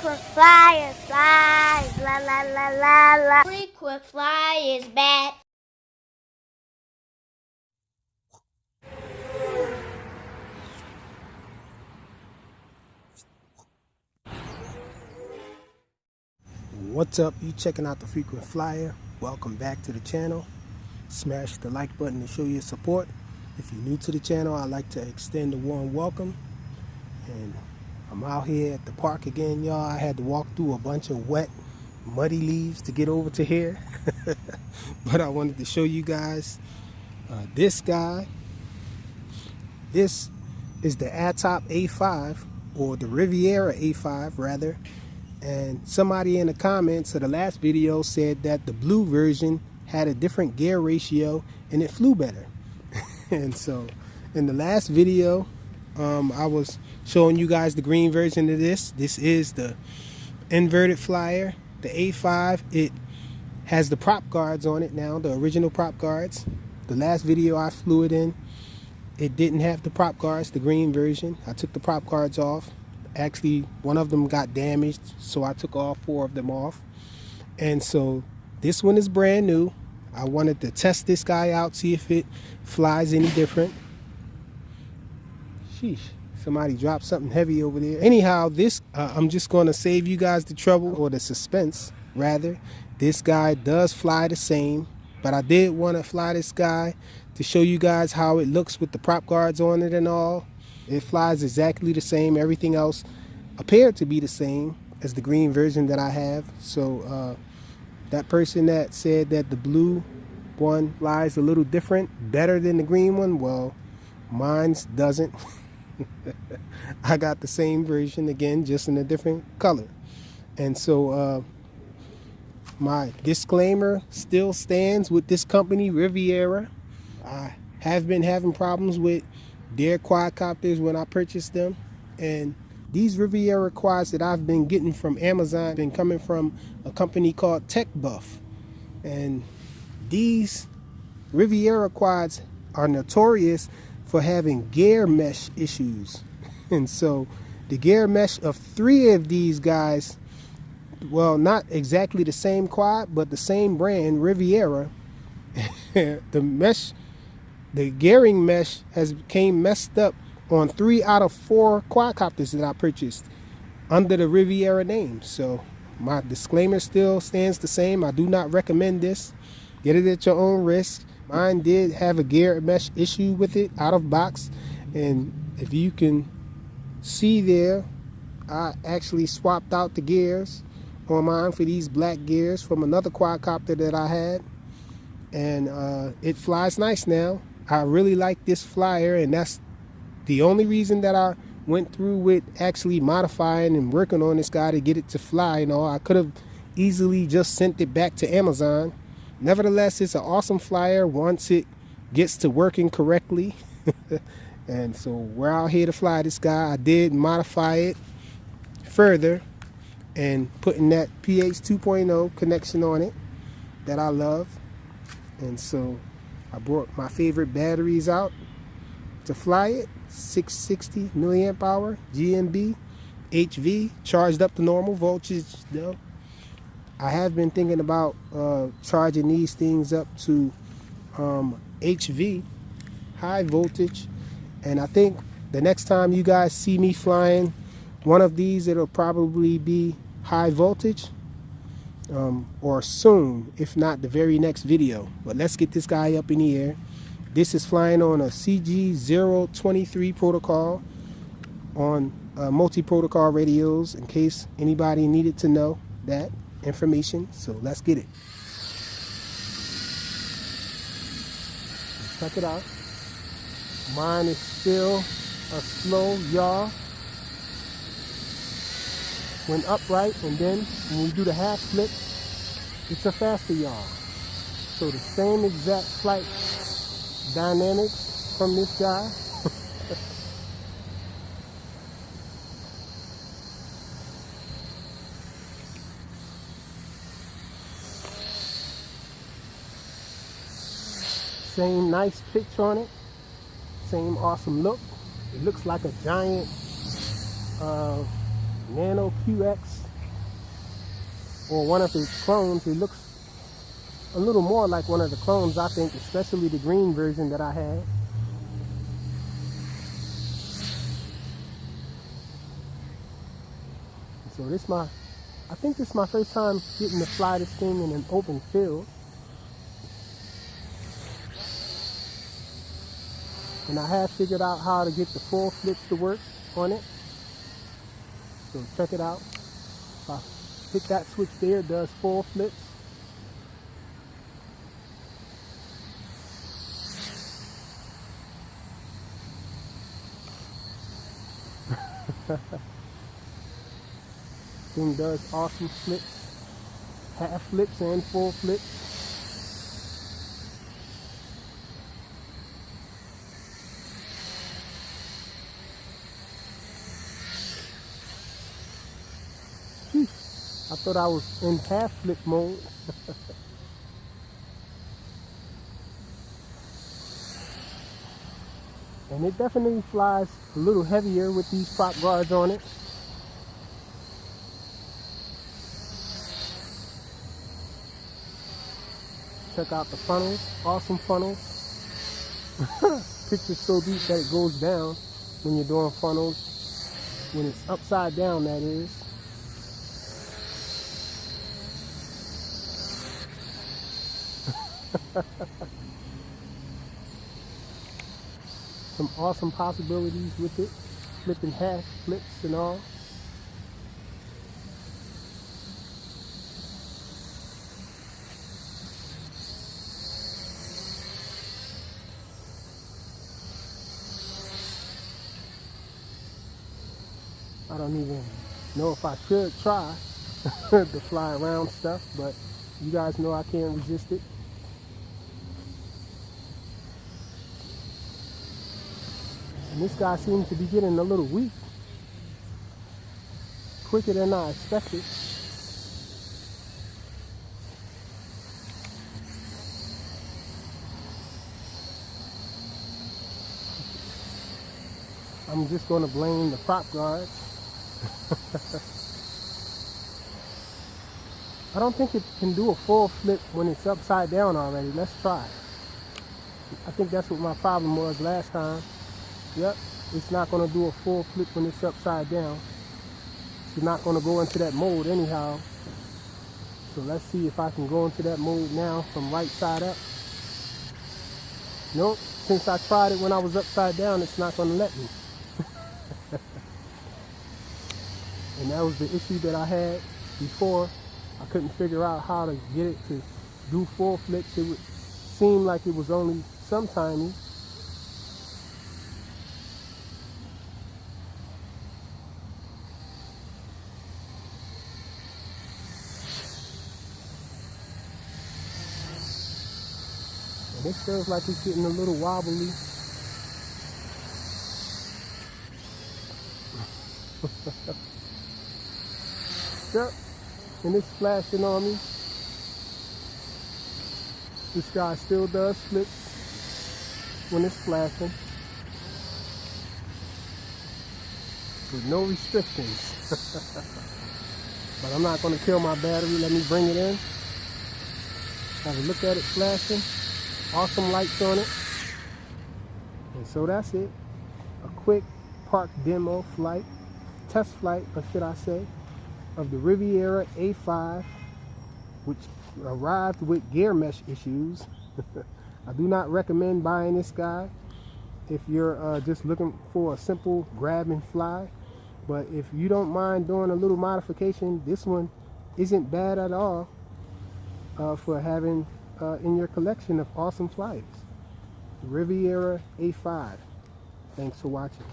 Frequent flyer, flies, la la la la la. Frequent flyers back. What's up? You checking out the Frequent Flyer? Welcome back to the channel. Smash the like button to show your support. If you're new to the channel, I'd like to extend a warm welcome. And I'm out here at the park again, y'all. I had to walk through a bunch of wet, muddy leaves to get over to here. But I wanted to show you guys this guy. This is the Atop A5, or the Riviera A5 rather. And somebody in the comments of the last video said that the blue version had a different gear ratio and it flew better. And so in the last video, I was showing you guys the green version of this. This is the inverted flyer, the A5. It has the prop guards on it now, the original prop guards. The last video I flew it in, it didn't have the prop guards, the green version. I took the prop guards off. Actually, one of them got damaged, so I took all 4 of them off. And so this one is brand new. I wanted to test this guy out, see if it flies any different. Sheesh, somebody dropped something heavy over there. Anyhow, this I'm just going to save you guys the trouble, or the suspense rather. This guy does fly the same, but I did want to fly this guy to show you guys how it looks with the prop guards on it and all. It flies exactly the same. Everything else appeared to be the same as the green version that I have. So that person that said that the blue one flies a little different, better than the green one, well, mine's doesn't. I got the same version again, just in a different color. And so my disclaimer still stands with this company, Riviera. I have been having problems with their quadcopters when I purchased them, and these Riviera quads that I've been getting from Amazon been coming from a company called Tech Buff. And these Riviera quads are notorious for having gear mesh issues. And so the gear mesh of 3 of these guys, well, not exactly the same quad, but the same brand, Riviera, the gearing mesh came messed up on 3 out of 4 quadcopters that I purchased under the Riviera name. So my disclaimer still stands the same. I do not recommend this. Get it at your own risk. Mine did have a gear mesh issue with it out of box. And if you can see there, I actually swapped out the gears on mine for these black gears from another quadcopter that I had. And it flies nice now. I really like this flyer, and that's the only reason that I went through with actually modifying and working on this guy to get it to fly. You know, I could have easily just sent it back to Amazon. Nevertheless, it's an awesome flyer once it gets to working correctly. And so we're out here to fly this guy. I did modify it further and putting that PH 2.0 connection on it that I love. And so I brought my favorite batteries out to fly it. 660 milliamp hour GMB HV, charged up to normal voltage though. I have been thinking about charging these things up to HV, high voltage. And I think the next time you guys see me flying one of these, it'll probably be high voltage. Or soon, if not the very next video. But let's get this guy up in the air. This is flying on a CG023 protocol on multi-protocol radios, in case anybody needed to know that information. So let's get it. Check it out. Mine is still a slow yaw when upright, and then when we do the half flip, it's a faster yaw. So the same exact flight dynamics from this guy. Same nice pitch on it, same awesome look. It looks like a giant Nano QX or one of its clones. It looks a little more like one of the clones, I think, especially the green version that I had. So I think this is my first time getting to fly this thing in an open field. And I have figured out how to get the full flips to work on it. So check it out. If I hit that switch there, it does full flips. Thing does awesome flips, half flips and full flips. Phew, I thought I was in half flip mode. And it definitely flies a little heavier with these prop guards on it. Check out the funnels, awesome funnels. Picture's so deep that it goes down when you're doing funnels. When it's upside down, that is. Some awesome possibilities with it. Flipping half flips and all. I don't even know if I should try to fly around stuff, but you guys know I can't resist it. And this guy seems to be getting a little weak. Quicker than I expected. I'm just going to blame the prop guards. I don't think it can do a full flip when it's upside down already. Let's try. I think that's what my problem was last time. Yep, it's not going to do a full flip when it's upside down. It's not going to go into that mode anyhow. So let's see if I can go into that mode now from right side up. Nope, since I tried it when I was upside down, it's not going to let me. And that was the issue that I had before. I couldn't figure out how to get it to do full flips. It would seem like it was only sometimey. And it feels like it's getting a little wobbly. Yep, and it's flashing on me. This guy still does flips when it's flashing, with no restrictions. But I'm not going to kill my battery. Let me bring it in. Have a look at it flashing. Awesome lights on it. And so that's it. A quick park demo flight, test flight, or should I say, of the Riviera A5, which arrived with gear mesh issues. I do not recommend buying this guy if you're just looking for a simple grab and fly. But if you don't mind doing a little modification, this one isn't bad at all for having in your collection of awesome flights. Riviera A5. Thanks for watching.